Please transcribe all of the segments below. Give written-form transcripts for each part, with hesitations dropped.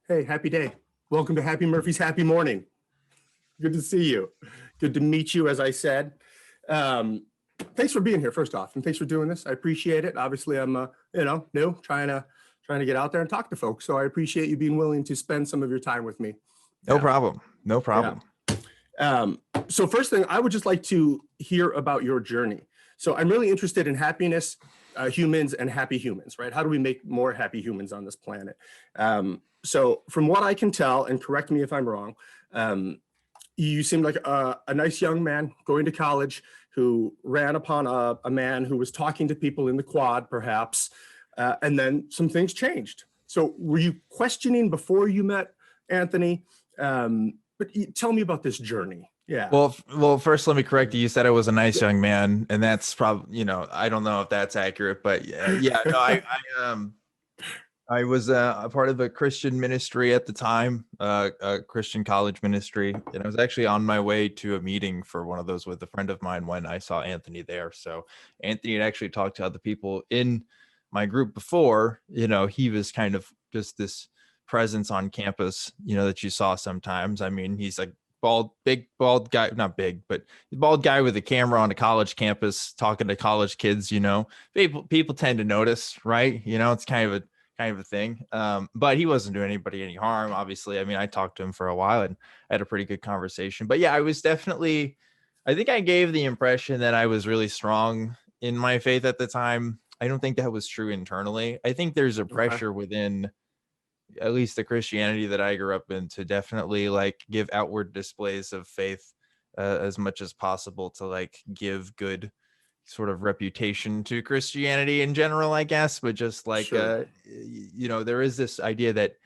Hey, happy day. Welcome to Happy Murphy's Happy Morning. Good to see you. Good to meet you, as I said. Thanks for being here, first off, and thanks for doing this. I appreciate it. Obviously, I'm new, trying to get out there and talk to folks. So I appreciate you being willing to spend some of your time with me. No problem. No problem. Yeah. So first thing, I would just like to hear about your journey. So I'm really interested in happiness, humans, and happy humans, right? How do we make more happy humans on this planet? So from what I can tell, and correct me if I'm wrong, you seem like a nice young man going to college who ran upon a man who was talking to people in the quad, perhaps, and then some things changed. So were you questioning before you met Anthony? But tell me about this journey. Yeah. Well, first, let me correct you. You said I was a nice young man, and that's probably, I don't know if that's accurate, but yeah, no, I was a part of a Christian ministry at the time, a Christian college ministry, and I was actually on my way to a meeting for one of those with a friend of mine when I saw Anthony there. So Anthony had actually talked to other people in my group before. He was kind of just this presence on campus, that you saw sometimes. I mean, he's like big bald guy, not big, but bald guy with a camera on a college campus talking to college kids. People tend to notice, right? It's kind of a thing. But he wasn't doing anybody any harm, obviously. I mean, I talked to him for a while and had a pretty good conversation. But yeah, I think I gave the impression that I was really strong in my faith at the time. I don't think that was true internally. I think there's a pressure within at least the Christianity that I grew up in to definitely give outward displays of faith as much as possible to give good sort of reputation to Christianity in general, I guess. But just sure. There is this idea that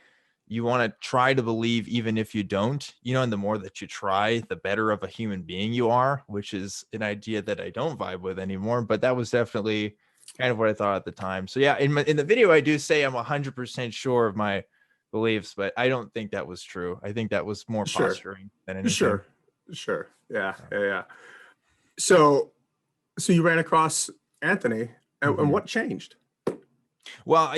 you want to try to believe even if you don't, and the more that you try, the better of a human being you are, which is an idea that I don't vibe with anymore. But that was definitely kind of what I thought at the time. So yeah, in the video, I do say I'm 100% sure of my beliefs, but I don't think that was true. I think that was more posturing than anything. Sure. Yeah. So you ran across Anthony, and what changed? Well,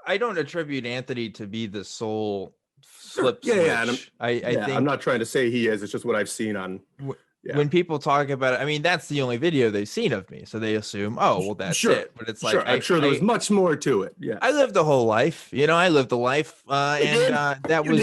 I don't attribute Anthony to be the sole flip switch. Yeah. I think I'm not trying to say he is. It's just what I've seen on. Yeah. When people talk about it, I mean, that's the only video they've seen of me. So they assume, oh, well, that's it. But it's like, I'm sure there was much more to it. Yeah. I lived a whole life, I lived a life. That was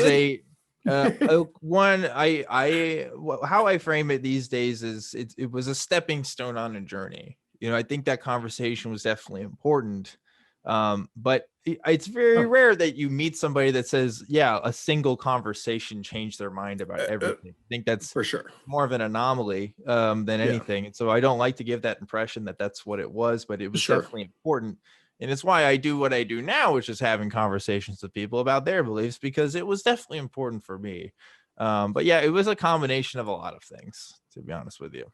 how I frame it these days is it was a stepping stone on a journey. I think that conversation was definitely important. But it's very rare that you meet somebody that says, yeah, a single conversation changed their mind about everything. I think that's for sure more of an anomaly than anything. And so I don't like to give that impression that that's what it was, but it was definitely important. And it's why I do what I do now, which is having conversations with people about their beliefs, because it was definitely important for me. But yeah, it was a combination of a lot of things, to be honest with you.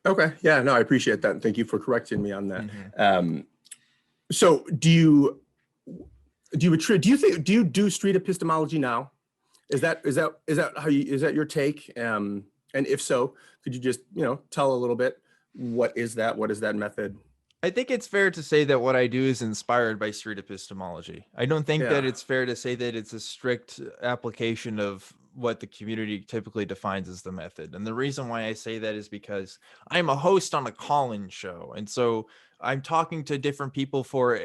Okay. Yeah, no, I appreciate that. And thank you for correcting me on that. Mm-hmm. So do you do street epistemology now? Is that your take? And if so, could you just, tell a little bit, what is that method? I think it's fair to say that what I do is inspired by street epistemology. I don't think that it's fair to say that it's a strict application of what the community typically defines as the method. And the reason why I say that is because I'm a host on a call-in show. And so I'm talking to different people for,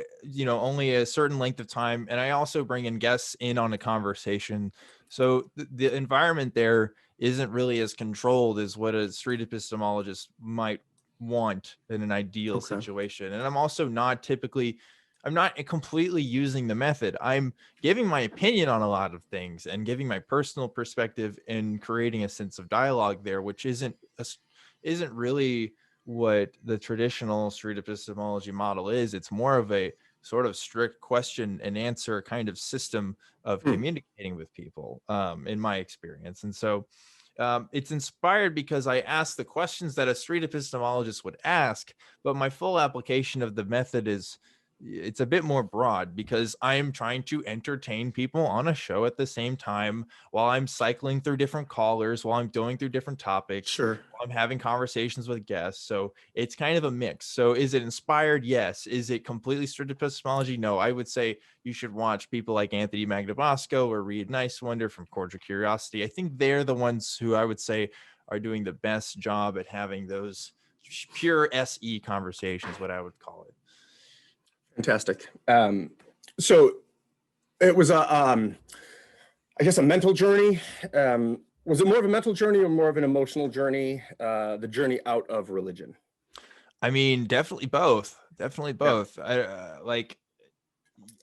only a certain length of time. And I also bring in guests in on a conversation. So the environment there isn't really as controlled as what a street epistemologist might want in an ideal situation. And I'm also not completely using the method. I'm giving my opinion on a lot of things and giving my personal perspective and creating a sense of dialogue there, which isn't really what the traditional street epistemology model is. It's more of a sort of strict question and answer kind of system of communicating with people, in my experience. And so it's inspired because I ask the questions that a street epistemologist would ask, but my full application of the method it's a bit more broad because I am trying to entertain people on a show at the same time while I'm cycling through different callers, while I'm going through different topics, while I'm having conversations with guests. So it's kind of a mix. So is it inspired? Yes. Is it completely strict epistemology? No. I would say you should watch people like Anthony Magnabosco or Reed Nicewonder from Cordial Curiosity. I think they're the ones who I would say are doing the best job at having those pure SE conversations, what I would call it. Fantastic. So it was I guess a mental journey. Was it more of a mental journey or more of an emotional journey? The journey out of religion. I mean, definitely both. Definitely both. Yeah.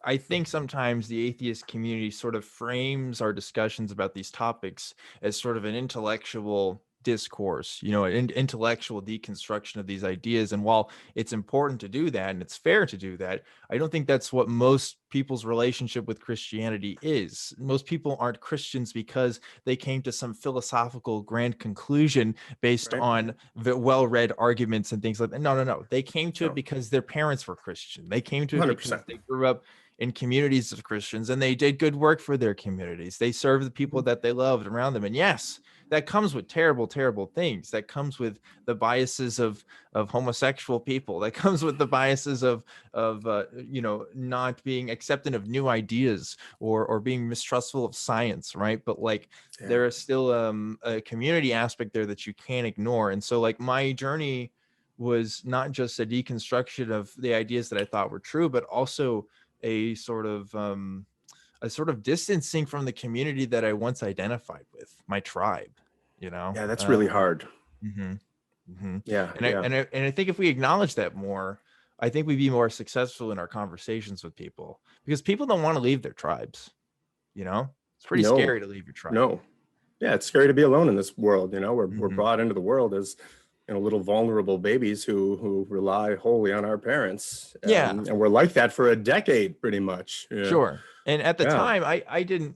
I think sometimes the atheist community sort of frames our discussions about these topics as sort of an intellectual discourse, you know, an intellectual deconstruction of these ideas. And while it's important to do that and it's fair to do that, I don't think that's what most people's relationship with Christianity is. Most people aren't Christians because they came to some philosophical grand conclusion based on the well-read arguments and things like that. No. They came to it because their parents were Christian. They came to it 100%. because they grew up in communities of Christians and they did good work for their communities. They served the people that they loved around them. And yes, that comes with terrible, terrible things. That comes with the biases of homosexual people. That comes with the biases of you know, not being accepting of new ideas or being mistrustful of science, right? But like there is still a community aspect there that you can't ignore. And so like my journey was not just a deconstruction of the ideas that I thought were true, but also a sort of distancing from the community that I once identified with, my tribe, you know? Yeah, that's really hard. Yeah. And I think if we acknowledge that more, I think we'd be more successful in our conversations with people, because people don't want to leave their tribes, you know? It's pretty scary to leave your tribe. No. Yeah, it's scary to be alone in this world, you know? We're brought into the world as, you know, little vulnerable babies who rely wholly on our parents. And we're like that for a decade, pretty much. Yeah. Sure. And at the time, I didn't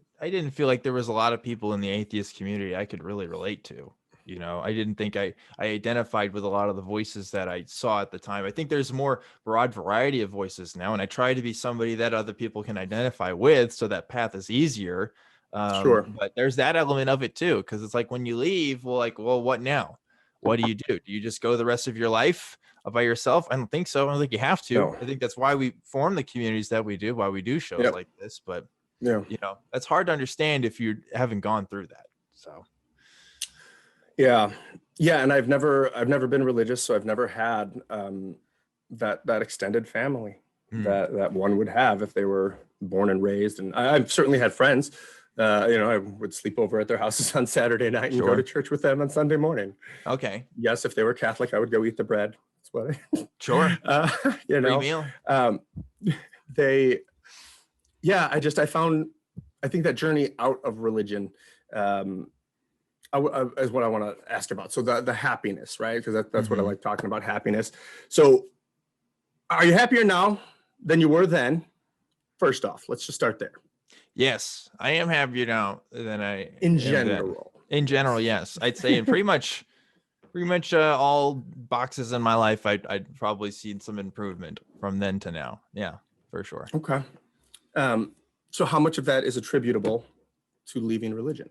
feel like there was a lot of people in the atheist community I could really relate to. You know, I didn't think I identified with a lot of the voices that I saw at the time. I think there's more broad variety of voices now, and I try to be somebody that other people can identify with, so that path is easier. Sure. But there's that element of it too, because it's like when you leave, well, what now? What do? Do you just go the rest of your life by yourself? I don't think so. I don't think you have to. No. I think that's why we form the communities that we do, why we do shows like this. But you know, that's hard to understand if you haven't gone through that. So yeah. And I've never been religious, so I've never had that extended family that one would have if they were born and raised. And I've certainly had friends. You know, I would sleep over at their houses on Saturday night and go to church with them on Sunday morning. Okay. Yes, if they were Catholic, I would go eat the bread. That's what you know. Free meal. I think that journey out of religion is what I want to ask about. So the happiness, right? Because that's what I like talking about, happiness. So are you happier now than you were then? First off, let's just start there. Yes, I am happier now than I in general. In general, yes, I'd say in pretty much all boxes in my life, I'd probably seen some improvement from then to now. Yeah, for sure. Okay. So how much of that is attributable to leaving religion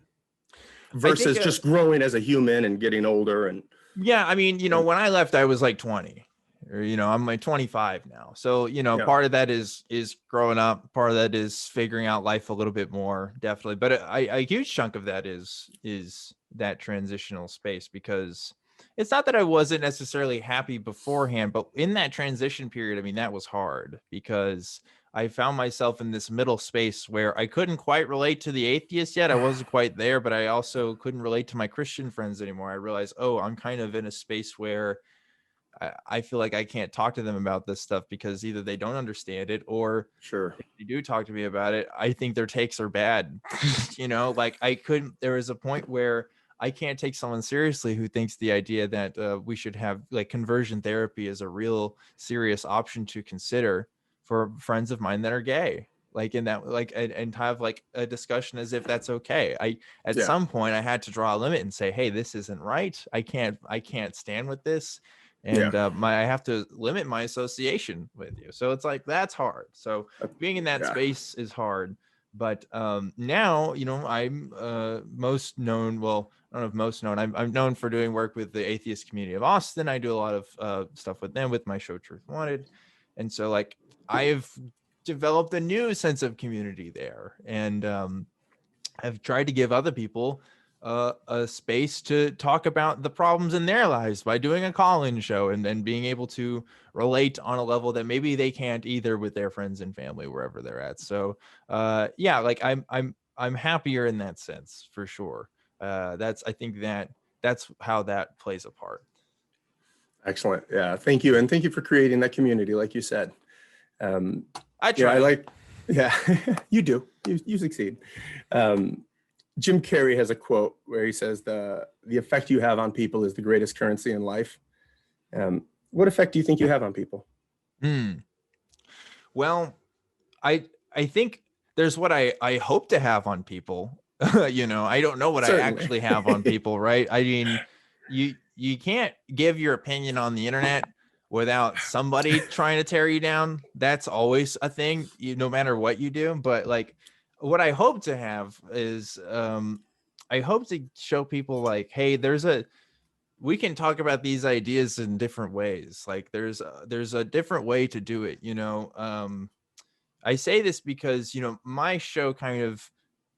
versus just growing as a human and getting older? And yeah, I mean, you know, when I left, I was like 20. Or, you know, I'm like 25 now. So, you know, part of that is growing up. Part of that is figuring out life a little bit more, definitely. But a huge chunk of that is that transitional space, because it's not that I wasn't necessarily happy beforehand, but in that transition period, I mean, that was hard because I found myself in this middle space where I couldn't quite relate to the atheist yet. I wasn't quite there, but I also couldn't relate to my Christian friends anymore. I realized, I'm kind of in a space where I feel like I can't talk to them about this stuff because either they don't understand it, or if they do talk to me about it, I think their takes are bad. You know, like there was a point where I can't take someone seriously who thinks the idea that we should have like conversion therapy is a real serious option to consider for friends of mine that are gay. Like in that, like, and have like a discussion as if that's okay. At some point I had to draw a limit and say, hey, this isn't right. I can't stand with this. And I have to limit my association with you. So it's like, that's hard. So being in that space is hard. But now, you know, I'm most known. Well, I don't know if most known. I'm known for doing work with the atheist community of Austin. I do a lot of stuff with them with my show Truth Wanted, and so like I have developed a new sense of community there, and I've tried to give other people a space to talk about the problems in their lives by doing a call-in show and being able to relate on a level that maybe they can't either with their friends and family wherever they're at. So yeah, like I'm happier in that sense for sure. I think that's how that plays a part. Excellent. Yeah. Thank you. And thank you for creating that community, like you said. I try. Yeah, you do. You succeed. Jim Carrey has a quote where he says, the effect you have on people is the greatest currency in life. What effect do you think you have on people? Well, I think there's what I hope to have on people. You know, I don't know what Certainly. I actually have on people, right? I mean, you can't give your opinion on the internet without somebody trying to tear you down. That's always a thing, no matter what you do. But like, what I hope to have is, I hope to show people like, hey, we can talk about these ideas in different ways. Like there's a different way to do it. You know, I say this because, you know, my show kind of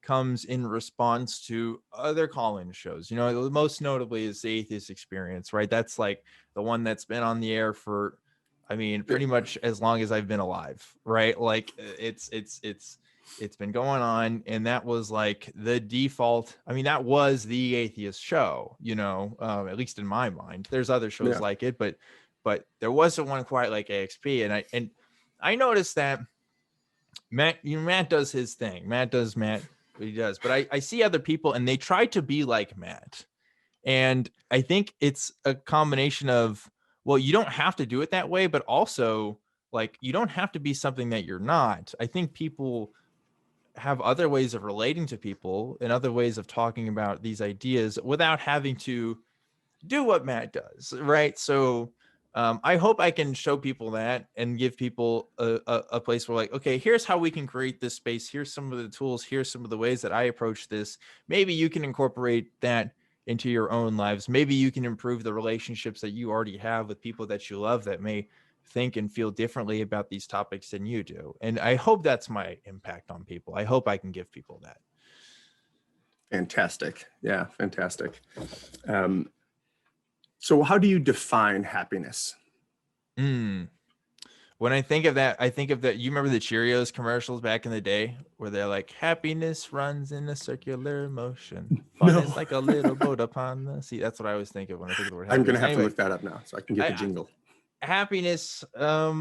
comes in response to other call-in shows. You know, most notably is the Atheist Experience, right? That's like the one that's been on the air for, I mean, pretty much as long as I've been alive, right? Like it's been going on, and that was like the default. I mean, that was the atheist show, you know, at least in my mind. There's other shows like it, but there wasn't one quite like AXP. And I noticed that Matt does his thing. Matt does what he does, but I see other people and they try to be like Matt. And I think it's a combination of, well, you don't have to do it that way, but also like, you don't have to be something that you're not. I think people have other ways of relating to people and other ways of talking about these ideas without having to do what Matt does. Right. So I hope I can show people that and give people a place where like, okay, here's how we can create this space. Here's some of the tools. Here's some of the ways that I approach this. Maybe you can incorporate that into your own lives. Maybe you can improve the relationships that you already have with people that you love that may think and feel differently about these topics than you do. And I hope that's my impact on people. I hope I can give people that. Fantastic. Yeah, fantastic. So how do you define happiness? When I think of that, I think of that. You remember the Cheerios commercials back in the day where they're like, happiness runs in a circular motion. Fun is like a little boat upon the sea. That's what I always think of when I think of the word happiness. I'm going to have to look that up now so I can get the jingle. Happiness. I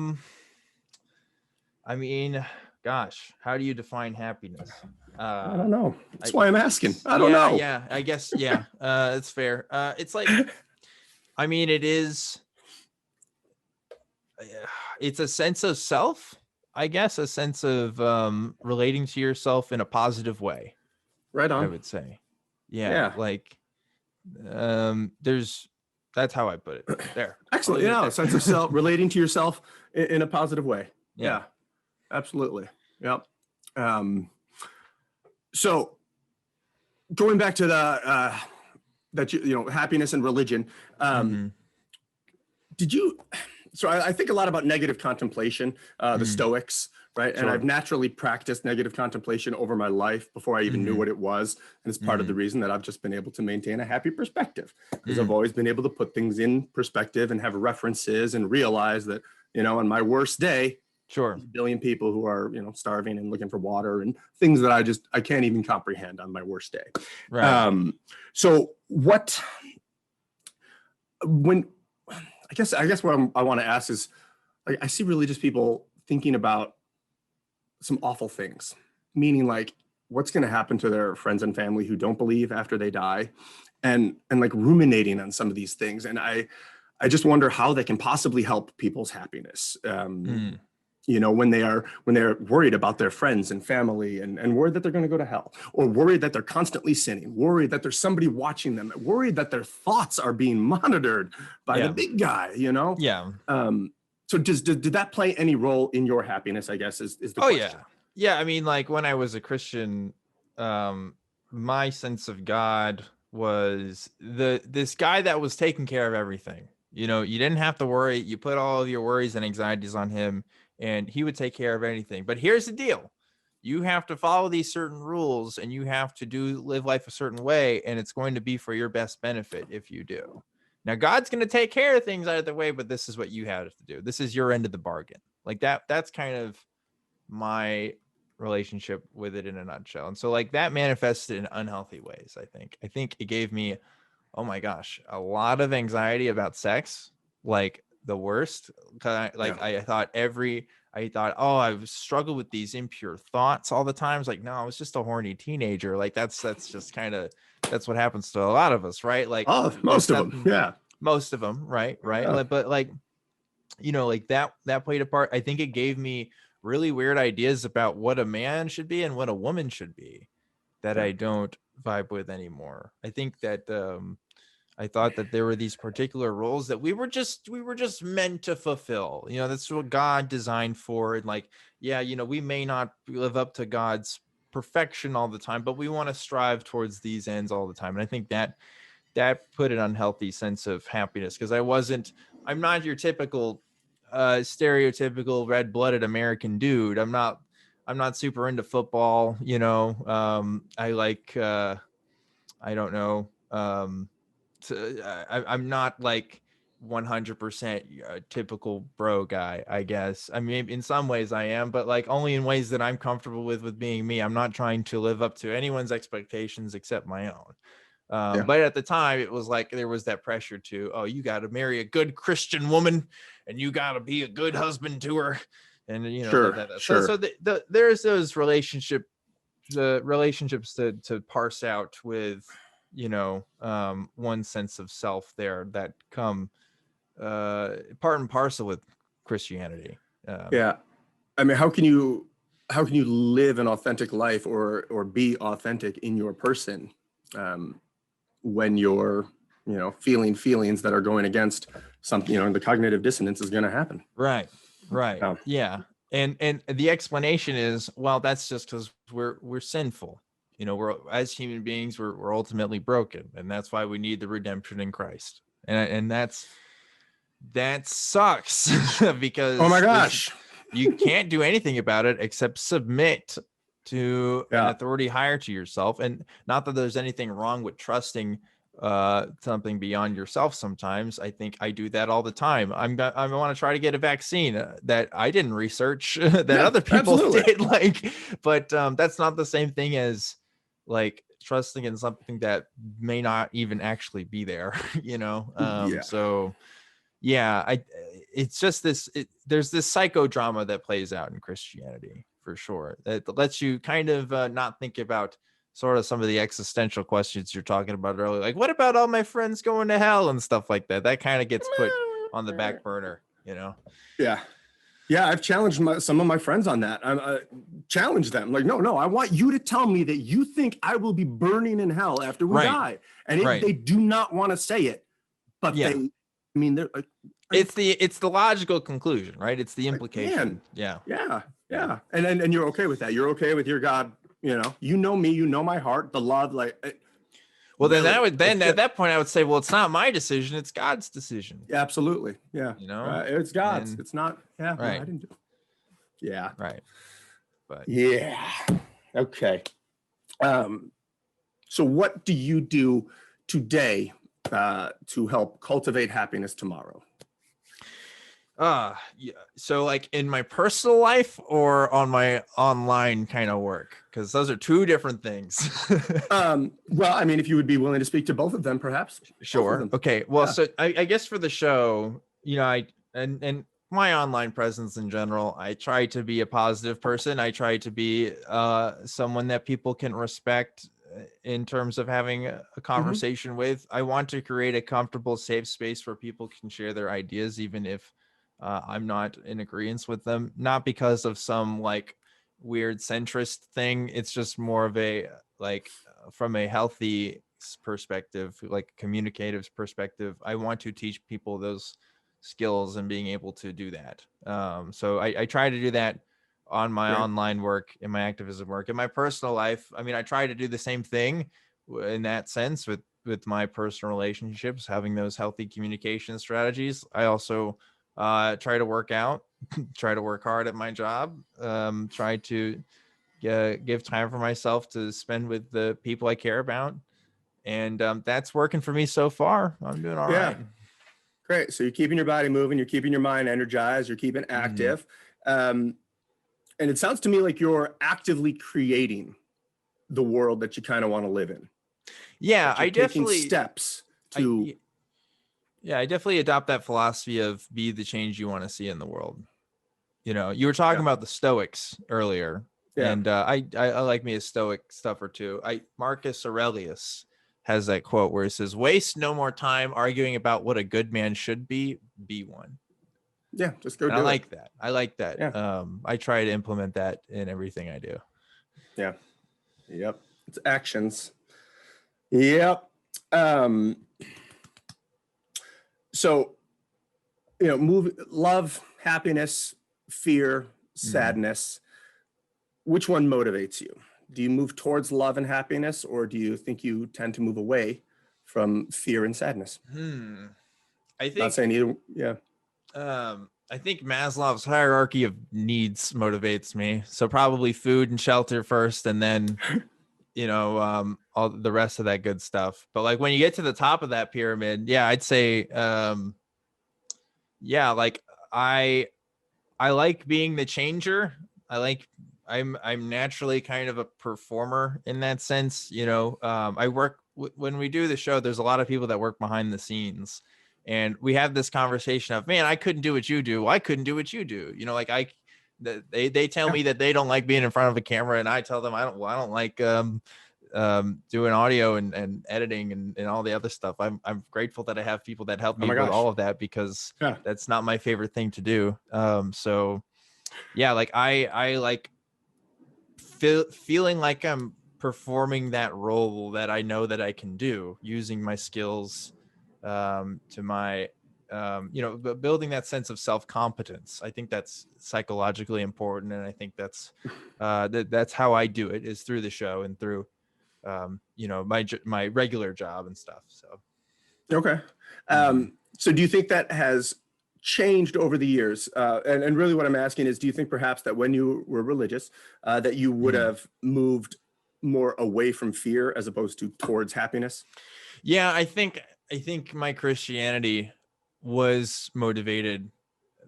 mean, gosh, how do you define happiness? I don't know. That's why I'm asking. I don't know. Yeah, I guess. Yeah, it's fair. It's like, I mean, it's a sense of self, I guess, a sense of relating to yourself in a positive way. Right on. I would say. Yeah. Like, that's how I put it. There. Excellent. Yeah, a sense of self, relating to yourself in a positive way. Yeah, absolutely. Yep. So going back to the happiness and religion, so I think a lot about negative contemplation, the Stoics, right? Sure. And I've naturally practiced negative contemplation over my life before I even knew what it was. And it's part of the reason that I've just been able to maintain a happy perspective, because I've always been able to put things in perspective and have references and realize that, you know, on my worst day, sure, 1 billion people who are, you know, starving and looking for water and things that I can't even comprehend on my worst day. Right. So I guess what I want to ask is, like, I see religious people thinking about some awful things, meaning like what's going to happen to their friends and family who don't believe after they die, and like ruminating on some of these things. And I just wonder how they can possibly help people's happiness. You know, when they're worried about their friends and family and worried that they're going to go to hell, or worried that they're constantly sinning, worried that there's somebody watching them, worried that their thoughts are being monitored by the big guy, you know? Yeah. So did that play any role in your happiness, I guess, is the question. Yeah. I mean, like when I was a Christian, my sense of God was this guy that was taking care of everything. You know, you didn't have to worry. You put all of your worries and anxieties on him, and he would take care of anything. But here's the deal. You have to follow these certain rules, and you have to live life a certain way, and it's going to be for your best benefit if you do. Now, God's going to take care of things either way, but this is what you have to do. This is your end of the bargain. Like that's kind of my relationship with it in a nutshell. And so like that manifested in unhealthy ways. I think it gave me, oh my gosh, a lot of anxiety about sex, like the worst. I thought, oh, I've struggled with these impure thoughts all the time. It's like, no, I was just a horny teenager. Like that's just kind of, that's what happens to a lot of us, right? Like Most of them. Yeah. Most of them. Right. Yeah. But like, you know, like that played a part. I think it gave me really weird ideas about what a man should be and what a woman should be that I don't vibe with anymore. I think that I thought that there were these particular roles that we were just meant to fulfill. You know, that's what God designed for. And like, yeah, you know, we may not live up to God's perfection all the time, but we want to strive towards these ends all the time. And I think that put an unhealthy sense of happiness, because I'm not your typical stereotypical red-blooded American dude. I'm not super into football, you know. I like I don't know. I'm not like 100% a typical bro guy, I guess. I mean, in some ways I am, but like only in ways that I'm comfortable with being me. I'm not trying to live up to anyone's expectations except my own. But at the time it was like there was that pressure to, oh, you got to marry a good Christian woman and you got to be a good husband to her. And, you know, Sure. So there's those relationships to parse out with, you know, one sense of self there that come part and parcel with Christianity. Yeah. I mean, how can you live an authentic life or be authentic in your person when you're, you know, feeling feelings that are going against something, you know, and the cognitive dissonance is going to happen. Right. Yeah. And the explanation is, well, that's just because we're sinful. You know, we're, as human beings, we're ultimately broken, and that's why we need the redemption in Christ. And that sucks because, oh my gosh, you can't do anything about it except submit to an authority higher to yourself. And not that there's anything wrong with trusting something beyond yourself. Sometimes I think I do that all the time. I want to try to get a vaccine that I didn't research that other people did. Like, but that's not the same thing as like trusting in something that may not even actually be there, you know? So yeah, it's just there's this psychodrama that plays out in Christianity for sure that lets you kind of not think about sort of some of the existential questions you're talking about earlier, like what about all my friends going to hell and stuff like that. That kind of gets put on the back burner, you know. Yeah, I've challenged some of my friends on that. I challenged them like, no, I want you to tell me that you think I will be burning in hell after we die. And they do not want to say it, but they're like, it's the logical conclusion, right? It's the implication. Like, yeah. And you're okay with that. You're okay with your God, you know me, you know my heart, the love, like. Well, then at that point I would say, well, it's not my decision, it's God's decision. Yeah, absolutely. Yeah. You know, it's God's. It's not. Yeah. Right. No, I didn't do it. Yeah. Right. But yeah. Okay. So what do you do today to help cultivate happiness tomorrow? Yeah. So like in my personal life or on my online kind of work, because those are two different things. Well, I mean, if you would be willing to speak to both of them, perhaps. Sure. Okay. Well, so I guess for the show, and my online presence in general, I try to be a positive person. I try to be someone that people can respect in terms of having a conversation with. I want to create a comfortable, safe space where people can share their ideas, even if I'm not in agreement with them, not because of some like weird centrist thing. It's just more of a like from a healthy perspective, like communicative perspective. I want to teach people those skills and being able to do that. So I try to do that on my online work, in my activism work, in my personal life. I mean, I try to do the same thing in that sense with with my personal relationships, having those healthy communication strategies. I also try to work out, try to work hard at my job, try to give time for myself to spend with the people I care about. And that's working for me so far. I'm doing all Yeah. right. Great. So you're keeping your body moving, you're keeping your mind energized, you're keeping active. And it sounds to me like you're actively creating the world that you kind of want to live in. Yeah, That you're I taking definitely, steps to. I definitely adopt that philosophy of be the change you want to see in the world. You know, you were talking about the Stoics earlier, Yeah. and I like me a Stoic stuff or two. Marcus Aurelius has that quote where he says, "Waste no more time arguing about what a good man should be one." Yeah. Just go And do I it. like that. I like that. Yeah. I try to implement that in everything I do. Yeah. Yep. It's actions. Yep. Um, so, love, happiness, fear, sadness. Which one motivates you? Do you move towards love and happiness, or do you think you tend to move away from fear and sadness? I Not think saying either. Yeah. I think Maslow's hierarchy of needs motivates me. So probably food and shelter first, and then all the rest of that good stuff. But like when you get to the top of that pyramid, yeah, I'd say yeah, like I like being the changer. I'm naturally kind of a performer in that sense. I work when we do the show, there's a lot of people that work behind the scenes, and we have this conversation of, man, I couldn't do what you do. Well, I couldn't do what you do. They tell me that they don't like being in front of a camera, and I tell them I don't like doing audio and editing and all the other stuff. I'm grateful that I have people that help me with all of that, because that's not my favorite thing to do. So yeah, like I like feeling like I'm performing that role that I know that I can do, using my skills to my building that sense of self-competence. I think that's psychologically important, and I think that's that's how I do it, is through the show and through my regular job and stuff. So Okay. So do you think that has changed over the years? And really what I'm asking is, do you think perhaps that when you were religious, that you would have moved more away from fear as opposed to towards happiness? Yeah, I think my Christianity was motivated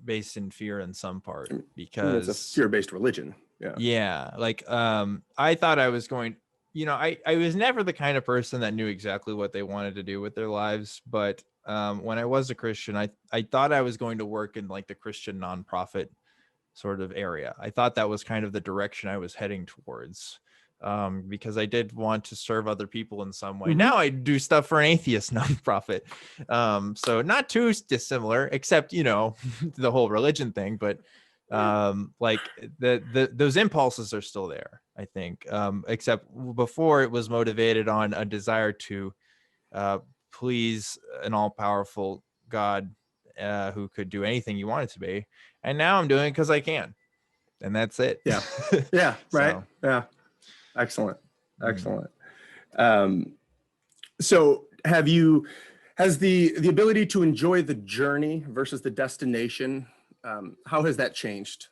based in fear in some part, because it's a fear-based religion. Yeah, like I thought I was going, I was never the kind of person that knew exactly what they wanted to do with their lives, but when I was a Christian, I thought I was going to work in like the Christian nonprofit sort of area. I thought that was kind of the direction I was heading towards, because I did want to serve other people in some way. Now I do stuff for an atheist nonprofit, so not too dissimilar, except the whole religion thing. But like those impulses are still there, I think, except before it was motivated on a desire to please an all-powerful God who could do anything you want it to be, and now I'm doing it because I can, and that's it. Yeah. Right. Yeah. Excellent. So has the ability to enjoy the journey versus the destination, how has that changed?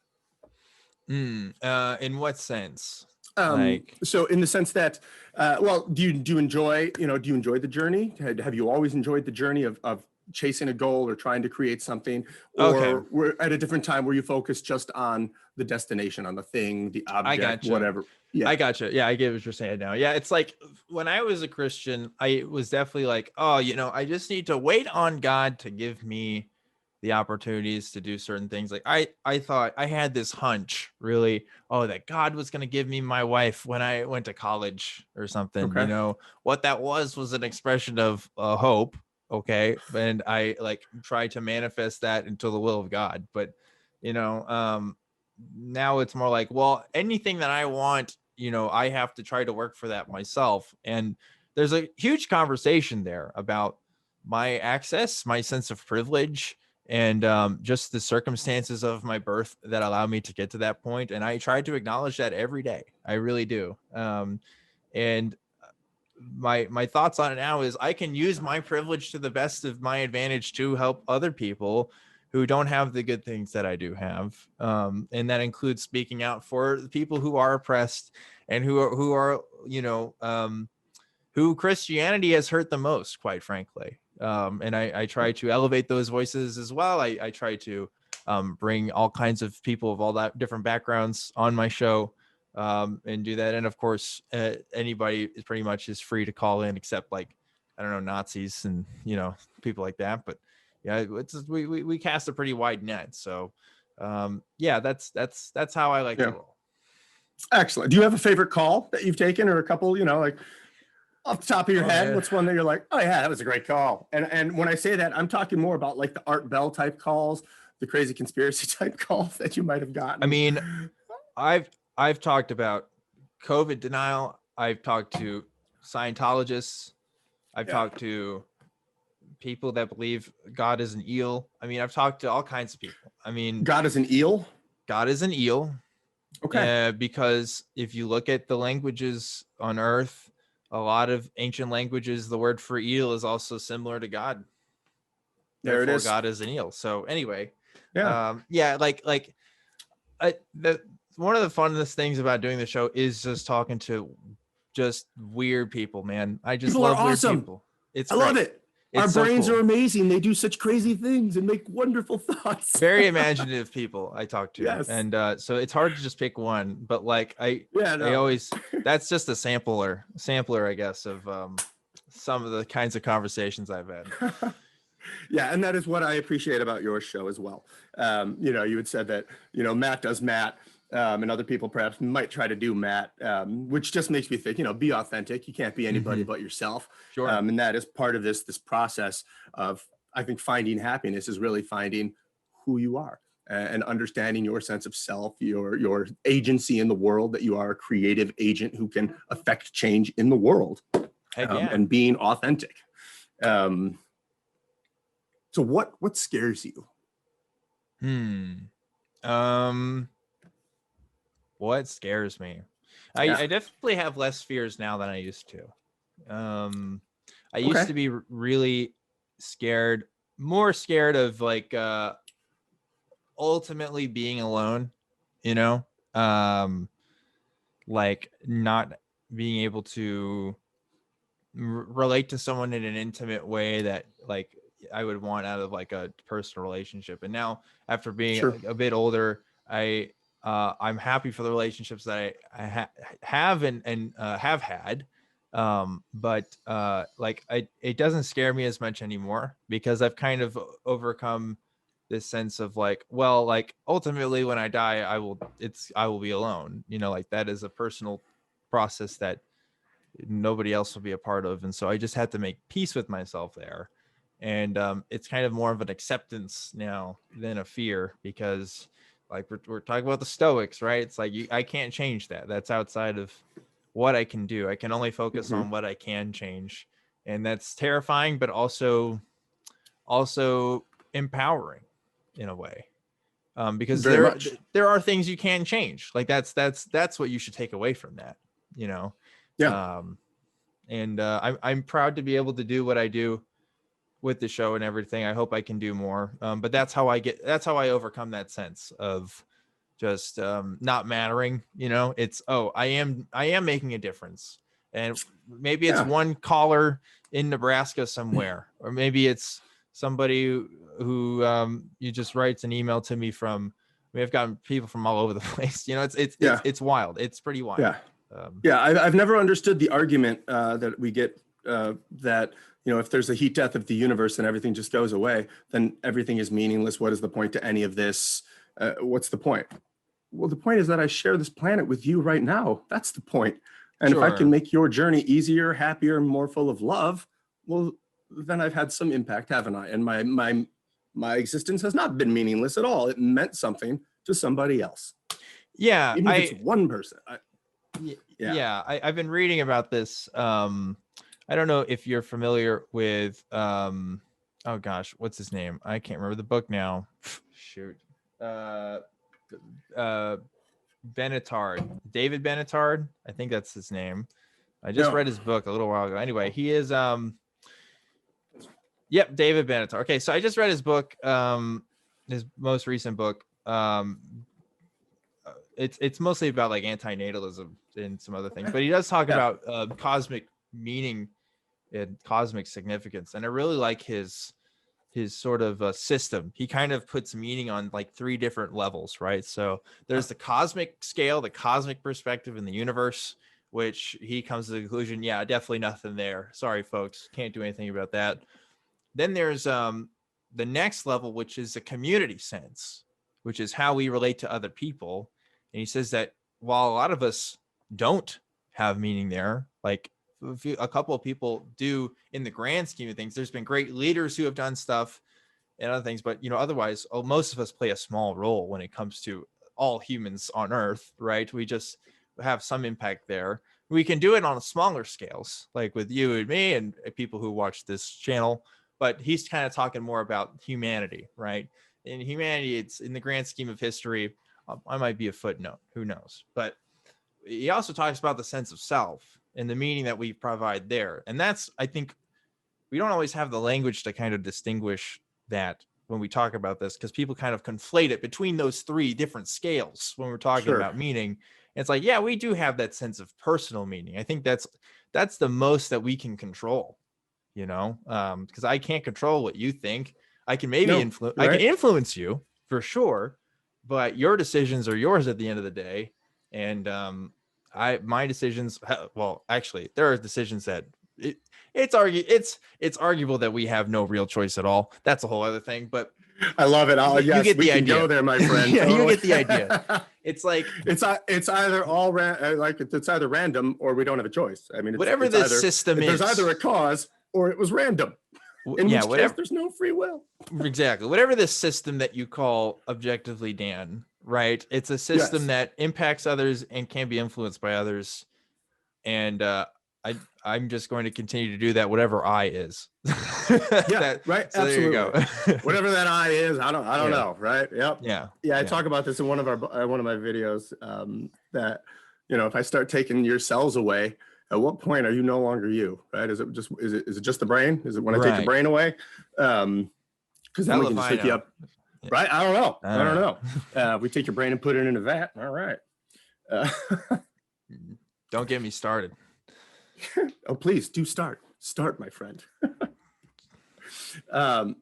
In what sense? So in the sense that, do you enjoy the journey? Have you always enjoyed the journey of chasing a goal or trying to create something, or we're at a different time where you focus just on the destination, on the thing, the object, whatever? Yeah, I gotcha. Yeah, I get what you're saying now. Yeah, it's like when I was a Christian, I was definitely like, oh, I just need to wait on God to give me the opportunities to do certain things. Like I thought I had this hunch, really, that God was going to give me my wife when I went to college or something. Okay. What that was an expression of hope. Okay. And I like try to manifest that into the will of God. But, now it's more like, well, anything that I want, I have to try to work for that myself. And there's a huge conversation there about my access, my sense of privilege, and just the circumstances of my birth that allow me to get to that point. And I try to acknowledge that every day. I really do. And my thoughts on it now is I can use my privilege to the best of my advantage to help other people who don't have the good things that I do have. And that includes speaking out for the people who are oppressed and who are, who Christianity has hurt the most, quite frankly. And I try to elevate those voices as well. I try to bring all kinds of people of all that different backgrounds on my show, and do that. And of course, anybody is pretty much is free to call in, except like, I don't know, Nazis and, people like that. But yeah, we cast a pretty wide net. So yeah, that's how I like to roll. Excellent. Do you have a favorite call that you've taken, or a couple, like off the top of your head? What's one that you're like, oh yeah, that was a great call? And when I say that, I'm talking more about like the Art Bell type calls, the crazy conspiracy type calls that you might have gotten. I mean, I've talked about COVID denial. I've talked to Scientologists. I've talked to people that believe God is an eel. I mean, I've talked to all kinds of people. I mean, God is an eel? God is an eel. Okay. Because if you look at the languages on Earth, a lot of ancient languages, the word for eel is also similar to God. There it is. God is an eel. So anyway, yeah, one of the funnest things about doing the show is just talking to just weird people, man. I just love weird people. I love it. Our brains are amazing. They do such crazy things and make wonderful thoughts. Very imaginative people I talk to. Yes. And so it's hard to just pick one, but like I always, that's just a sampler, I guess, of some of the kinds of conversations I've had. Yeah, and that is what I appreciate about your show as well. You had said that, Matt does Matt, and other people perhaps might try to do Matt, which just makes me think, be authentic. You can't be anybody but yourself. Sure. And that is part of this process of, I think, finding happiness is really finding who you are and understanding your sense of self, your agency in the world, that you are a creative agent who can affect change in the world, and being authentic. So what scares you? What scares me? I definitely have less fears now than I used to. I used to be really scared, more scared of like ultimately being alone, like not being able to relate to someone in an intimate way that like I would want out of like a personal relationship. And now, after being a bit older, I'm happy for the relationships that I have and have had. But it doesn't scare me as much anymore, because I've kind of overcome this sense of like, well, like ultimately when I die, I will be alone, like that is a personal process that nobody else will be a part of. And so I just had to make peace with myself there. And it's kind of more of an acceptance now than a fear, because like we're talking about the Stoics, right? It's like I can't change that. That's outside of what I can do. I can only focus on what I can change. And that's terrifying, but also empowering in a way. Because there are things you can change. Like that's what you should take away from that, Yeah. And I'm proud to be able to do what I do with the show and everything. I hope I can do more. But that's how I overcome that sense of just not mattering. It's, I am making a difference. And maybe it's one caller in Nebraska somewhere, or maybe it's somebody who you just writes an email to me from. I've gotten people from all over the place. It's wild. It's pretty wild. Yeah. I've never understood the argument that we get that, if there's a heat death of the universe and everything just goes away, then everything is meaningless. What is the point to any of this? What's the point? Well, the point is that I share this planet with you right now. That's the point. And if I can make your journey easier, happier, more full of love, well, then I've had some impact, haven't I? And my existence has not been meaningless at all. It meant something to somebody else. Yeah. Even if it's one person. I've been reading about this. I don't know if you're familiar with, oh gosh, what's his name? I can't remember the book now. Shoot. Benetard, David Benetard. I think that's his name. I just No. read his book a little while ago. Anyway, he is yep, David Benatar. Okay, so I just read his book, his most recent book. It's mostly about like antinatalism and some other things, but he does talk about cosmic meaning and cosmic significance, and I really like his sort of system. He kind of puts meaning on like 3 different levels, right? So there's the cosmic scale, the cosmic perspective in the universe, which he comes to the conclusion, yeah, definitely nothing there. Sorry, folks, can't do anything about that. Then there's the next level, which is the community sense, which is how we relate to other people. And he says that while a lot of us don't have meaning there, like a couple of people do in the grand scheme of things. There's been great leaders who have done stuff and other things, but otherwise, most of us play a small role when it comes to all humans on Earth, right? We just have some impact there. We can do it on smaller scales, like with you and me and people who watch this channel, but he's kind of talking more about humanity, right? In humanity, it's in the grand scheme of history. I might be a footnote, who knows? But he also talks about the sense of self and the meaning that we provide there. And that's, I think, we don't always have the language to kind of distinguish that when we talk about this, because people kind of conflate it between those 3 different scales when we're talking about meaning. And it's like, yeah, we do have that sense of personal meaning. I think that's the most that we can control, because I can't control what you think. I can maybe I can influence you for sure, but your decisions are yours at the end of the day. And my decisions, well, actually, there are decisions that it's arguable that we have no real choice at all. That's a whole other thing, but I love it. You get the idea. Go there, my friend. Yeah, totally. You get the idea. It's like it's either it's either random or we don't have a choice. I mean, whatever the system is, there's either a cause or it was random. In which case, there's no free will. Exactly. Whatever the system that you call Objectively Dan, right? It's a system that impacts others and can be influenced by others. And I'm just going to continue to do that, whatever I is. Right. So absolutely. There you go. Whatever that I is, I don't know. Right. Yep. Yeah. I talk about this in one of my videos, that, if I start taking your cells away, at what point are you no longer you, right? Is it just the brain? Is it when I take your brain away? Because then we can just hook you up, right? I don't know. We take your brain and put it in a vat. All right. Don't get me started. Oh, please do start, my friend. I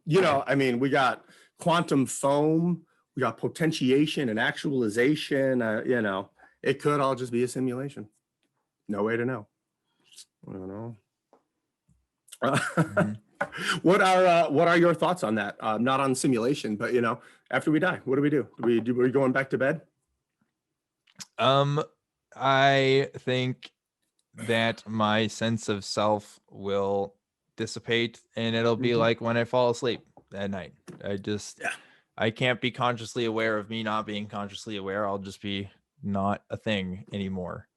mean, we got quantum foam, we got potentiation and actualization. It could all just be a simulation. No way to know. I don't know. What are your thoughts on that? Not on simulation, but after we die, what do we do? Are we going back to bed? I think that my sense of self will dissipate, and it'll be like when I fall asleep at night. I can't be consciously aware of me not being consciously aware. I'll just be not a thing anymore.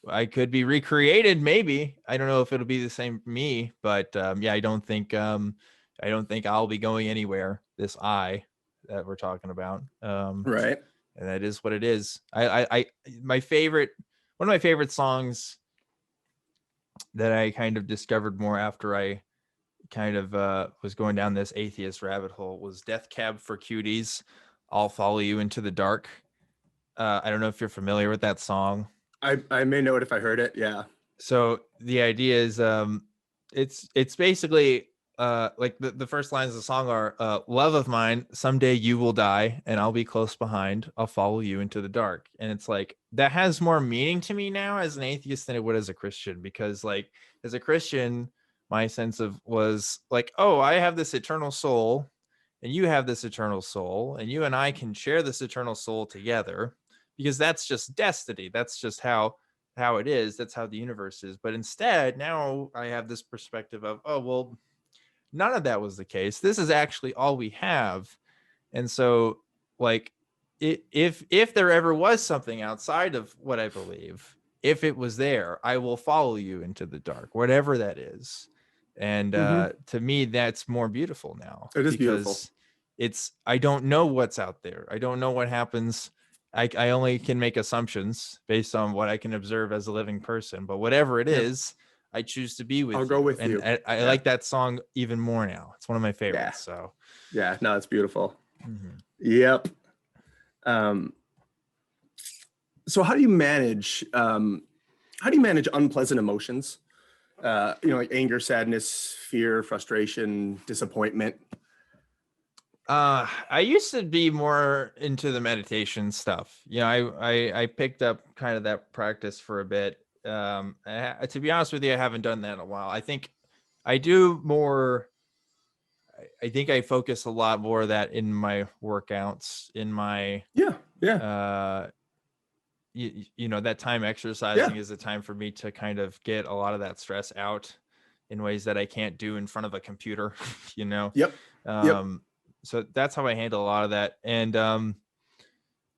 I could be recreated, maybe. I don't know if it'll be the same me, but I don't think I'll be going anywhere. This I that we're talking about, right? And that is what it is. One of my favorite songs that I kind of discovered more after I kind of was going down this atheist rabbit hole was Death Cab for Cuties. I'll Follow You Into the Dark. I don't know if you're familiar with that song. I may know it if I heard it. Yeah. So the idea is it's basically like the first lines of the song are love of mine, someday you will die and I'll be close behind, I'll follow you into the dark. And it's like that has more meaning to me now as an atheist than it would as a Christian, because like as a Christian my sense of was like, oh, I have this eternal soul and you have this eternal soul and you and I can share this eternal soul together, because that's just destiny. That's just how it is. That's how the universe is. But instead, now I have this perspective of, oh, well, none of that was the case. This is actually all we have. And so like if there ever was something outside of what I believe, if it was there, I will follow you into the dark, whatever that is. And to me, that's more beautiful now. It is beautiful. I don't know what's out there. I don't know what happens I only can make assumptions based on what I can observe as a living person, but whatever it is, I choose to be with I'll you. go with and you. I like that song even more now. It's one of my favorites. So Yeah, no, it's beautiful. mhm. Yep. So how do you manage unpleasant emotions? Like anger, sadness, fear, frustration, disappointment. I used to be more into the meditation stuff. I picked up kind of that practice for a bit. To be honest with you, I haven't done that in a while. I think I do more. I think I focus a lot more of that in my workouts, in my Yeah. that time exercising is a time for me to kind of get a lot of that stress out in ways that I can't do in front of a computer. Yep. So that's how I handle a lot of that. And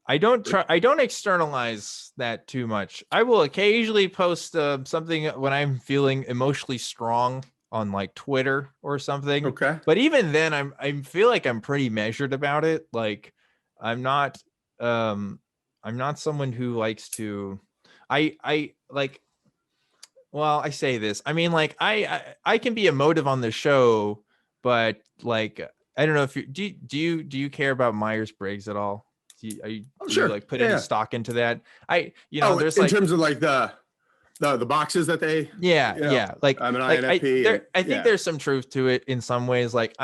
I don't externalize that too much. I will occasionally post something when I'm feeling emotionally strong on like Twitter or something. Okay. But even then I feel like I'm pretty measured about it. Like I'm not someone who likes to I like well, I say this. I mean, like I can be emotive on the show, but like I don't know if do you care about Myers-Briggs at all? Do you like put any stock into that? There's in like terms of like the boxes that they like I'm an like INFP. I think there's some truth to it in some ways. Like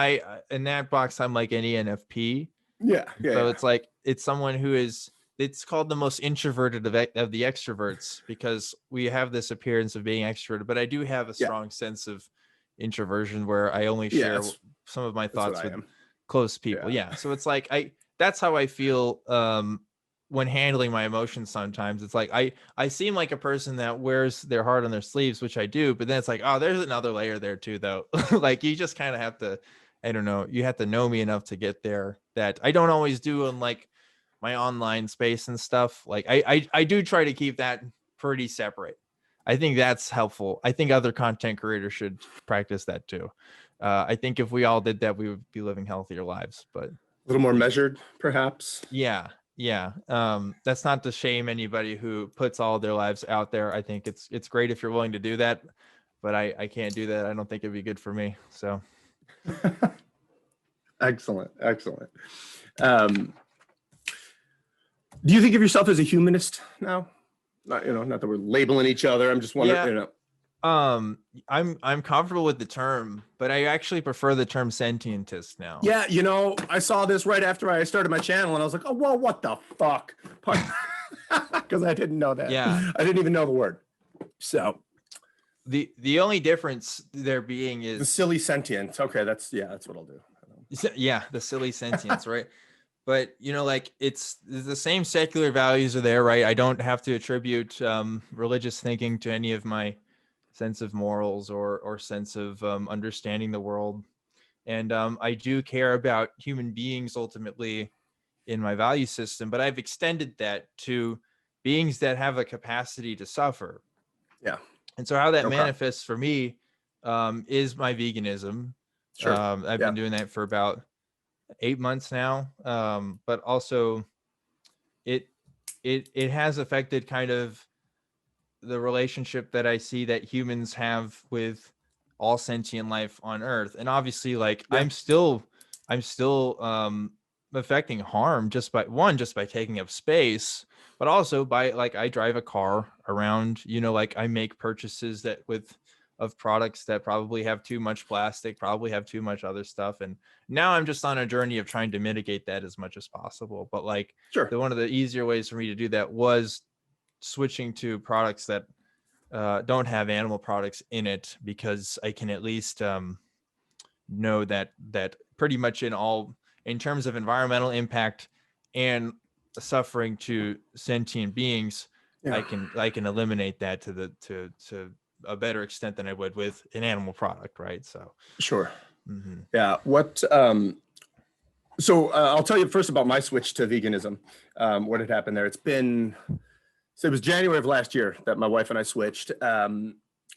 in that box I'm like an ENFP. So it's like it's someone who is it's called the most introverted of the extroverts because we have this appearance of being extroverted, but I do have a strong sense of introversion where I only share some of my thoughts with close people. So it's like that's how I feel when handling my emotions sometimes. It's like I seem like a person that wears their heart on their sleeves, which I do, but then it's like, oh, there's another layer there too, though. Like you just kind of have to, I don't know, you have to know me enough to get there that I don't always do in like my online space and stuff. Like I do try to keep that pretty separate. I think that's helpful. I think other content creators should practice that too. I think if we all did that, we would be living healthier lives, but a little more measured, perhaps. Yeah. That's not to shame anybody who puts all their lives out there. I think it's great if you're willing to do that, but I can't do that. I don't think it'd be good for me. So Excellent. Do you think of yourself as a humanist now? Not that we're labeling each other. I'm just wondering. I'm comfortable with the term, but I actually prefer the term sentientist now. Yeah, I saw this right after I started my channel, and I was like, oh, well, what the fuck? Because I didn't know that. Yeah, I didn't even know the word. So the only difference there being is the silly sentient. Okay, that's what I'll do. Yeah, the silly sentience, right? But like it's the same secular values are there, right? I don't have to attribute religious thinking to any of my sense of morals or sense of understanding the world. And I do care about human beings ultimately in my value system, but I've extended that to beings that have a capacity to suffer. Yeah. And so how that manifests for me is my veganism. Sure. I've been doing that for about 8 months now. But also it has affected kind of the relationship that I see that humans have with all sentient life on Earth. And obviously like I'm still affecting harm just by taking up space, but also by like I drive a car around, like I make purchases of products that probably have too much plastic, probably have too much other stuff. And now I'm just on a journey of trying to mitigate that as much as possible. But like one of the easier ways for me to do that was switching to products that don't have animal products in it, because I can at least know that pretty much in terms of environmental impact and suffering to sentient beings, I can eliminate that to a better extent than I would with an animal product, right? So sure. Mm-hmm. Yeah. So I'll tell you first about my switch to veganism. What had happened there? It was January of last year that my wife and I switched.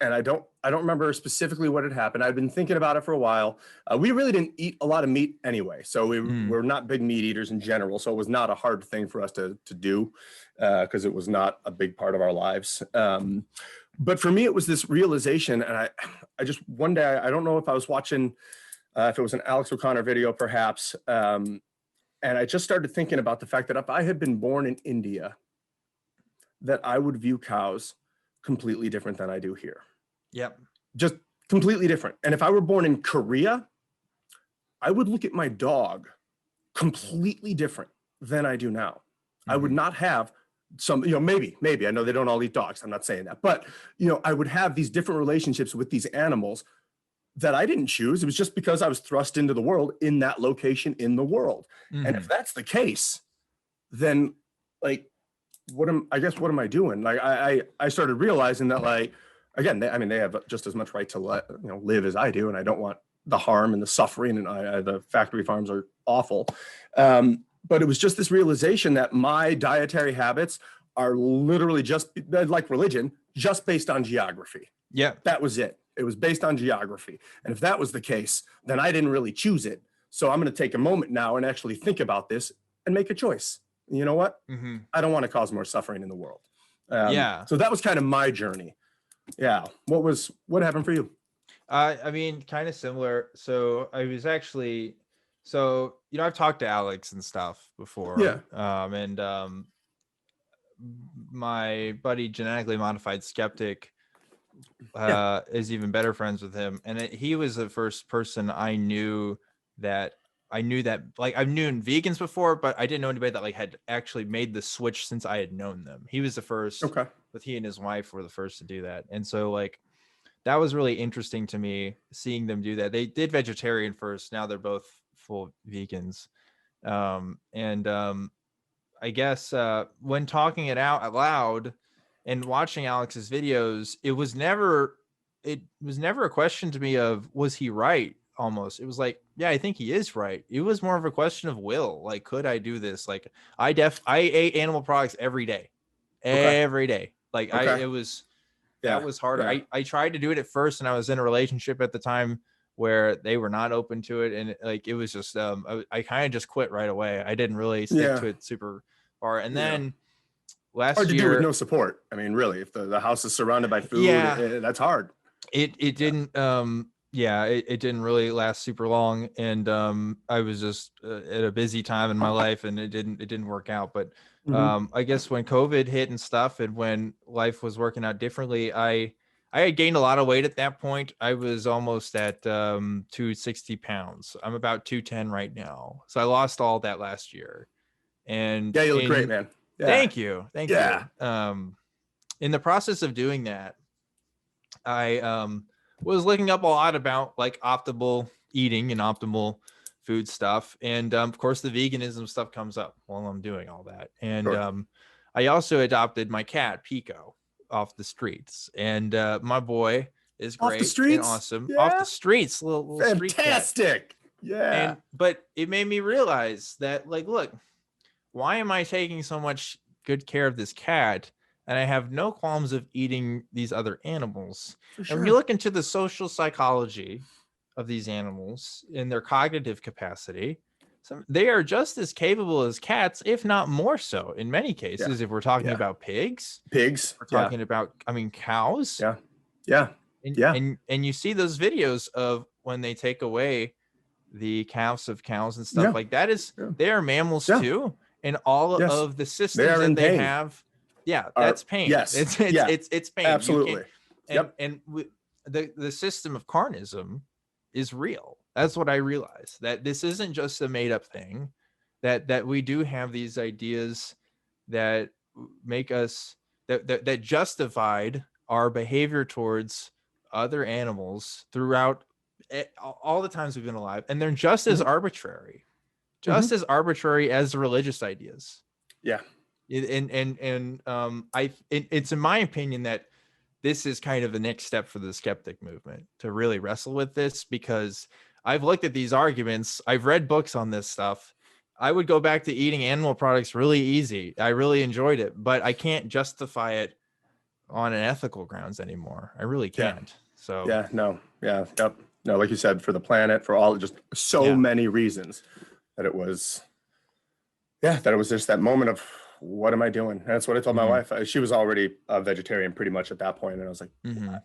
and I don't remember specifically what had happened. I'd been thinking about it for a while. We really didn't eat a lot of meat anyway, so we're not big meat eaters in general. So it was not a hard thing for us to do, because it was not a big part of our lives. But for me, it was this realization, and I just one day, I don't know if I was watching, if it was an Alex O'Connor video, perhaps, and I just started thinking about the fact that if I had been born in India, that I would view cows completely different than I do here. Yep. Just completely different. And if I were born in Korea, I would look at my dog completely different than I do now. I would not have some, maybe, I know they don't all eat dogs. I'm not saying that, but, I would have these different relationships with these animals that I didn't choose. It was just because I was thrust into the world in that location in the world. And if that's the case, then like, what am I doing? Like, I started realizing that, like, again, they have just as much right to live as I do. And I don't want the harm and the suffering, and the factory farms are awful. But it was just this realization that my dietary habits are literally just like religion, just based on geography. Yeah. That was it. It was based on geography. And if that was the case, then I didn't really choose it. So I'm going to take a moment now and actually think about this and make a choice. You know what? I don't want to cause more suffering in the world. So that was kind of my journey. Yeah. What happened for you? I mean, kind of similar. So I was actually, I've talked to Alex and stuff before. Yeah. And my buddy, Genetically Modified Skeptic, is even better friends with him. And he was the first person I knew that like I've known vegans before, but I didn't know anybody that like had actually made the switch since I had known them. He was the first. Okay. But he and his wife were the first to do that. And so like, that was really interesting to me, seeing them do that. They did vegetarian first. Now they're both full vegans. I guess when talking it out loud and watching Alex's videos, it was never a question to me of, was he right? Almost. It was like, yeah, I think he is right. It was more of a question of will. Like, could I do this? Like, I ate animal products every day. Every day. Like, Okay. that was harder. Yeah. I tried to do it at first, and I was in a relationship at the time where they were not open to it. And like, it was just, I kind of just quit right away. I didn't really stick to it super far. And then last hard to year, do with no support. I mean, really, if the house is surrounded by food, that's hard. It didn't, it didn't really last super long. And I was just at a busy time in my life, and it didn't work out. But I guess when COVID hit and stuff, and when life was working out differently, I had gained a lot of weight at that point. I was almost at 260 pounds. I'm about 210 right now. So I lost all that last year. And yeah, you look great, man. Yeah. Thank you. In the process of doing that, I was looking up a lot about like optimal eating and optimal food stuff. And of course, the veganism stuff comes up while I'm doing all that. And I also adopted my cat, Pico, off the streets. And my boy is great. Off the streets? And awesome. Yeah. Off the streets. Little fantastic. Yeah. But it made me realize that, like, look, why am I taking so much good care of this cat? And I have no qualms of eating these other animals. For sure. And when you look into the social psychology of these animals in their cognitive capacity, they are just as capable as cats, if not more so in many cases. If we're talking about pigs, we're talking about, cows. And you see those videos of when they take away the calves of cows and stuff like that. They are mammals too. And all of the systems that they have. Yeah, that's pain. Yes. It's pain. Absolutely. And the system of carnism is real. That's what I realized, that this isn't just a made up thing, that we do have these ideas that make us that justified our behavior towards other animals throughout all the times we've been alive. And they're just as arbitrary, as arbitrary as the religious ideas. Yeah. It's in my opinion that this is kind of the next step for the skeptic movement to really wrestle with this, because I've looked at these arguments. I've read books on this stuff. I would go back to eating animal products really easy. I really enjoyed it, but I can't justify it on an ethical grounds anymore. I really can't. So Yeah, no, yeah, yep. No, like you said, for the planet, for all, just so many reasons that it was, that it was just that moment of, what am I doing? And that's what I told my wife. She was already a vegetarian pretty much at that point. And I was like, I'm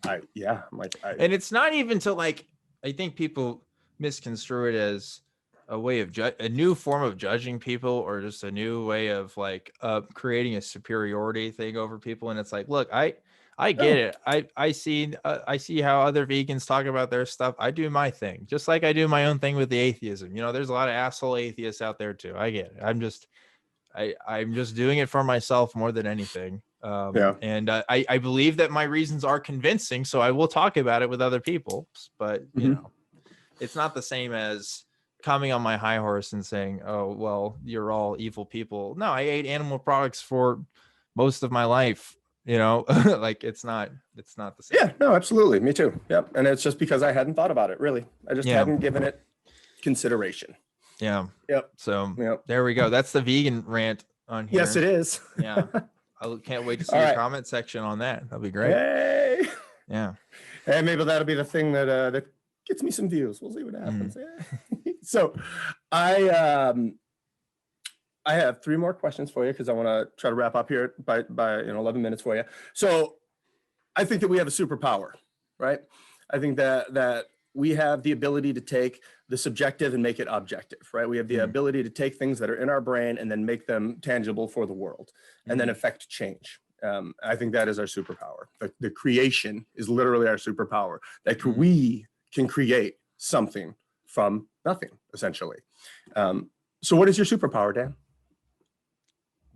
like, and it's not even to like, I think people misconstrue it as a way of a new form of judging people, or just a new way of like creating a superiority thing over people. And it's like, look, I get it. I see how other vegans talk about their stuff. I do my thing, just like I do my own thing with the atheism. You know, there's a lot of asshole atheists out there too. I get it. I'm just doing it for myself more than anything. And I believe that my reasons are convincing, so I will talk about it with other people. But you know, it's not the same as coming on my high horse and saying, "Oh, well, you're all evil people." No, I ate animal products for most of my life. You know, like it's not the same. Yeah, no, absolutely. Me too. Yep. And it's just because I hadn't thought about it, really. I just hadn't given it consideration. Yeah. Yep. So there we go. That's the vegan rant on here. Yes, it is. Yeah. I can't wait to see your comment section on that. That'll be great. Hey. Yeah. And maybe that'll be the thing that that gets me some views. We'll see what happens. So I have 3 more questions for you, because I want to try to wrap up here by 11 minutes for you. So I think that we have a superpower, right? I think that we have the ability to take the subjective and make it objective, right? We have the ability to take things that are in our brain and then make them tangible for the world, and then affect change. I think that is our superpower. The creation is literally our superpower, that we can create something from nothing, essentially. So what is your superpower, Dan?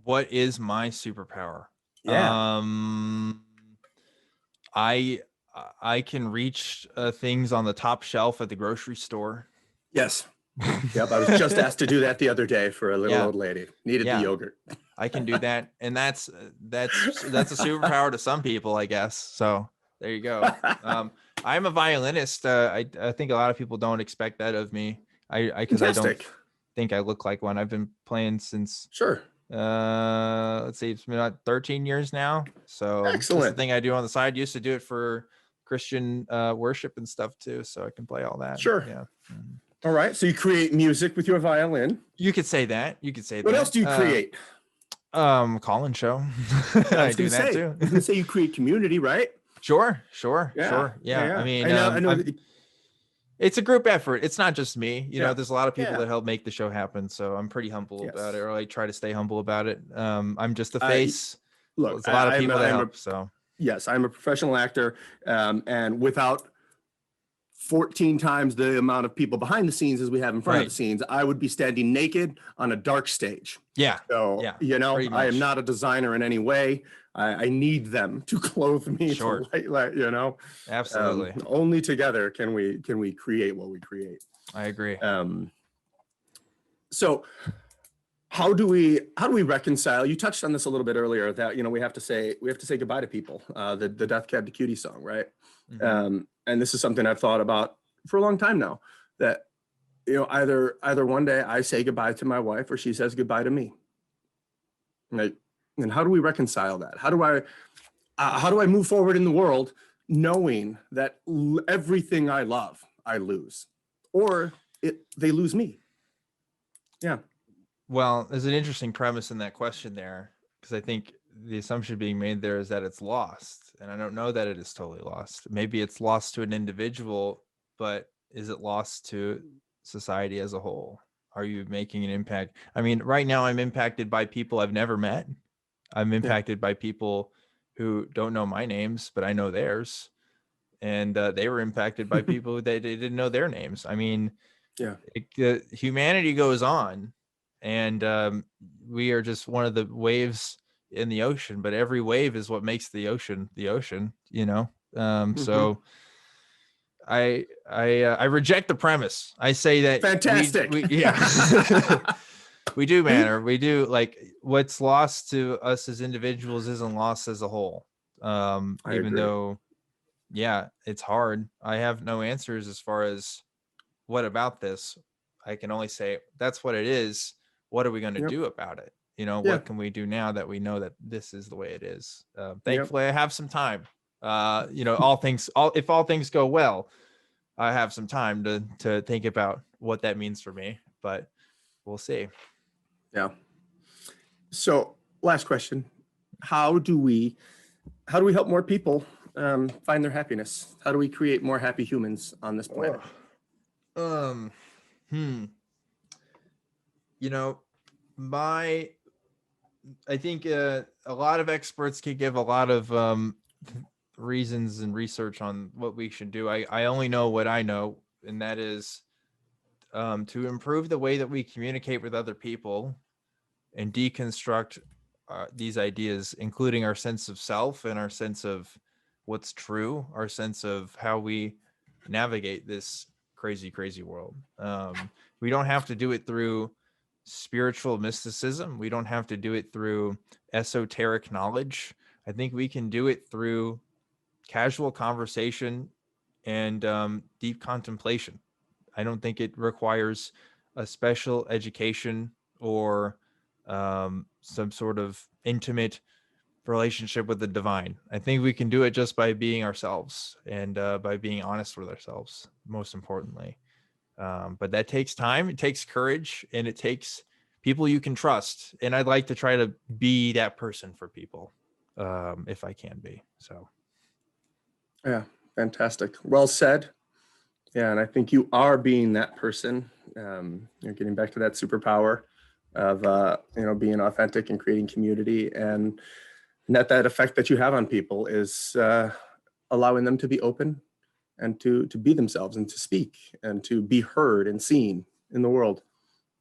What is my superpower? Yeah. I can reach things on the top shelf at the grocery store. Yes. Yep. I was just asked to do that the other day for a little old lady. Needed the yogurt. I can do that. And that's a superpower to some people, I guess. So there you go. I'm a violinist. I think a lot of people don't expect that of me. Because I don't think I look like one. I've been playing since let's see, it's been about 13 years now. So excellent. That's the thing I do on the side. Used to do it for Christian worship and stuff too, so I can play all that. Sure. Yeah. All right. So you create music with your violin. You could say that. What else do you create? Call-in show. I do that too. I was gonna say you create community, right? Sure. Yeah. I mean, I know it's a group effort. It's not just me. You know, there's a lot of people that help make the show happen. So I'm pretty humble about it, or I try to stay humble about it. I'm just the face. Look, there's a lot of people that help. So yes, I'm a professional actor, and without 14 times the amount of people behind the scenes as we have in front of the scenes, I would be standing naked on a dark stage. Yeah. So, I am not a designer in any way. I need them to clothe me. Sure. Absolutely. Only together can we create what we create. I agree. So how do we reconcile? You touched on this a little bit earlier, that we have to say goodbye to people. The Death Cab to Cutie song, right? And this is something I've thought about for a long time now, that either one day I say goodbye to my wife, or she says goodbye to me. Right? And how do we reconcile that? How do I move forward in the world knowing that everything I love, I lose, or they lose me? Yeah. Well, there's an interesting premise in that question there, because I think the assumption being made there is that it's lost. And I don't know that it is totally lost. Maybe it's lost to an individual, but is it lost to society as a whole? Are you making an impact? I mean, right now I'm impacted by people I've never met. I'm impacted by people who don't know my names, but I know theirs. And they were impacted by people that they didn't know their names. I mean, humanity goes on, and we are just one of the waves in the ocean, but every wave is what makes the ocean, so I reject the premise. I say that fantastic. We do matter. We do, like, what's lost to us as individuals isn't lost as a whole. Even though, it's hard. I have no answers as far as what about this. I can only say that's what it is. What are we going to do about it? You know, Yeah. what can we do now that we know that this is the way it is? Yep. Thankfully, I have some time. You know, if all things go well, I have some time to think about what that means for me, but we'll see. Yeah. So last question, how do we help more people find their happiness? How do we create more happy humans on this planet? You know, I think a lot of experts could give a lot of reasons and research on what we should do. I only know what I know, and that is to improve the way that we communicate with other people and deconstruct these ideas, including our sense of self and our sense of what's true, our sense of how we navigate this crazy, crazy world. We don't have to do it through spiritual mysticism. We don't have to do it through esoteric knowledge. I think we can do it through casual conversation and deep contemplation. I don't think it requires a special education or some sort of intimate relationship with the divine. I think we can do it just by being ourselves and by being honest with ourselves, most importantly. But that takes time, it takes courage, and it takes people you can trust. And I'd like to try to be that person for people if I can be. So. Yeah, fantastic. Well said. Yeah, and I think you are being that person. You're getting back to that superpower of being authentic and creating community, and that effect that you have on people is allowing them to be open and to be themselves and to speak and to be heard and seen in the world.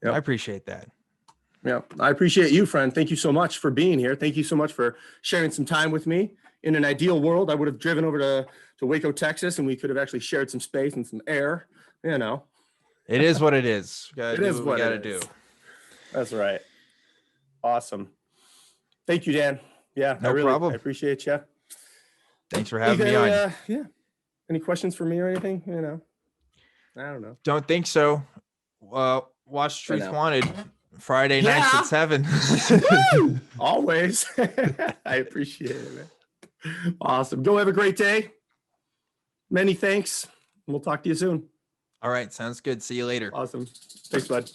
Yep. I appreciate that. Yeah, I appreciate you, friend. Thank you so much for being here. Thank you so much for sharing some time with me. In an ideal world, I would have driven over to Waco, Texas, and we could have actually shared some space and some air. You know, it is what it is. It is what we got to do. That's right. Awesome. Thank you, Dan. Yeah, no problem. I appreciate you. Thanks for having me on. Yeah. Any questions for me or anything? You know, I don't know. Don't think so. Watch Truth Wanted Friday nights at 7. Always. I appreciate it, man. Awesome. Go have a great day. Many thanks. We'll talk to you soon. All right. Sounds good. See you later. Awesome. Thanks, bud.